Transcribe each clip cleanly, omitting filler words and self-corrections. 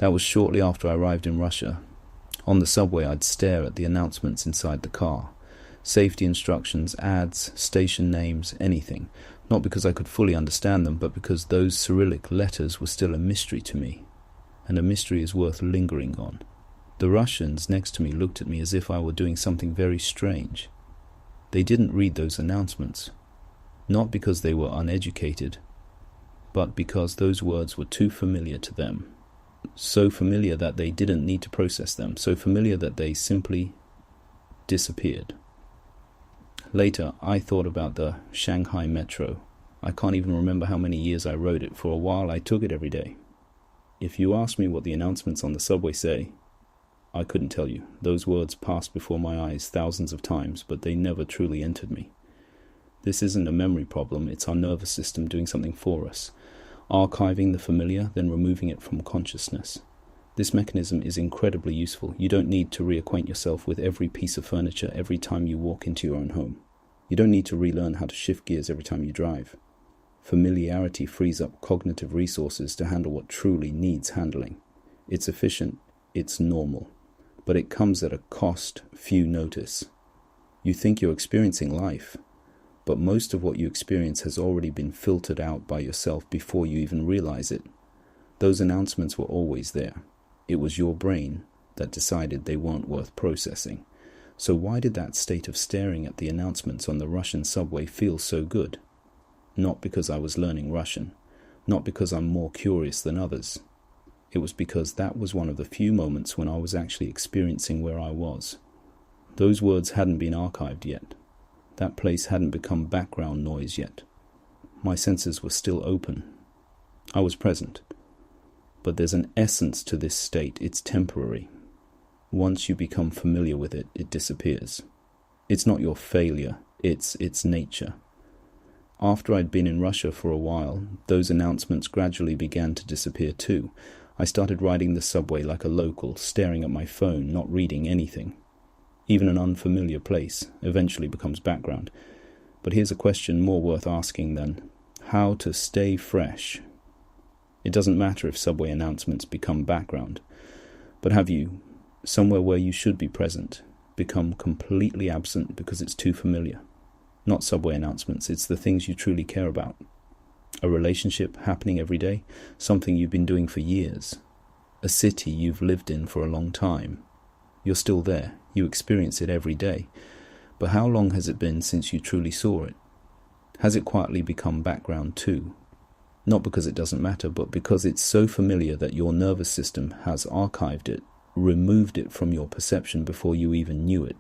That was shortly after I arrived in Russia. On the subway, I'd stare at the announcements inside the car. Safety instructions, ads, station names, anything. Not because I could fully understand them, but because those Cyrillic letters were still a mystery to me. And a mystery is worth lingering on. The Russians next to me looked at me as if I were doing something very strange. They didn't read those announcements. Not because they were uneducated, but because those words were too familiar to them. So familiar that they didn't need to process them. So familiar that they simply disappeared. Later, I thought about the Shanghai Metro. I can't even remember how many years I rode it. For a while, I took it every day. If you ask me what the announcements on the subway say, I couldn't tell you. Those words passed before my eyes thousands of times, but they never truly entered me. This isn't a memory problem, it's our nervous system doing something for us. Archiving the familiar, then removing it from consciousness. This mechanism is incredibly useful. You don't need to reacquaint yourself with every piece of furniture every time you walk into your own home. You don't need to relearn how to shift gears every time you drive. Familiarity frees up cognitive resources to handle what truly needs handling. It's efficient, it's normal, but it comes at a cost few notice. You think you're experiencing life, but most of what you experience has already been filtered out by yourself before you even realize it. Those announcements were always there. It was your brain that decided they weren't worth processing. So why did that state of staring at the announcements on the Russian subway feel so good? Not because I was learning Russian, not because I'm more curious than others. It was because that was one of the few moments when I was actually experiencing where I was. Those words hadn't been archived yet. That place hadn't become background noise yet. My senses were still open. I was present. But there's an essence to this state. It's temporary. Once you become familiar with it, it disappears. It's not your failure. It's its nature. After I'd been in Russia for a while, those announcements gradually began to disappear too. I started riding the subway like a local, staring at my phone, not reading anything. Even an unfamiliar place eventually becomes background. But here's a question more worth asking than how to stay fresh. It doesn't matter if subway announcements become background, but have you, somewhere where you should be present, become completely absent because it's too familiar? Not subway announcements, it's the things you truly care about. A relationship happening every day, something you've been doing for years. A city you've lived in for a long time. You're still there, you experience it every day. But how long has it been since you truly saw it? Has it quietly become background too? Not because it doesn't matter, but because it's so familiar that your nervous system has archived it, removed it from your perception before you even knew it.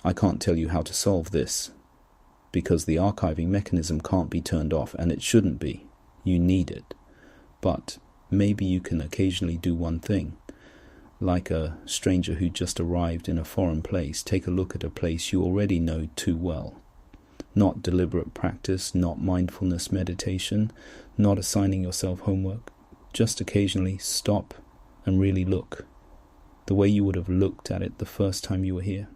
I can't tell you how to solve this, because the archiving mechanism can't be turned off, and it shouldn't be. You need it. But maybe you can occasionally do one thing. Like a stranger who just arrived in a foreign place, take a look at a place you already know too well. Not deliberate practice, not mindfulness meditation, not assigning yourself homework. Just occasionally stop and really look. The way you would have looked at it the first time you were here.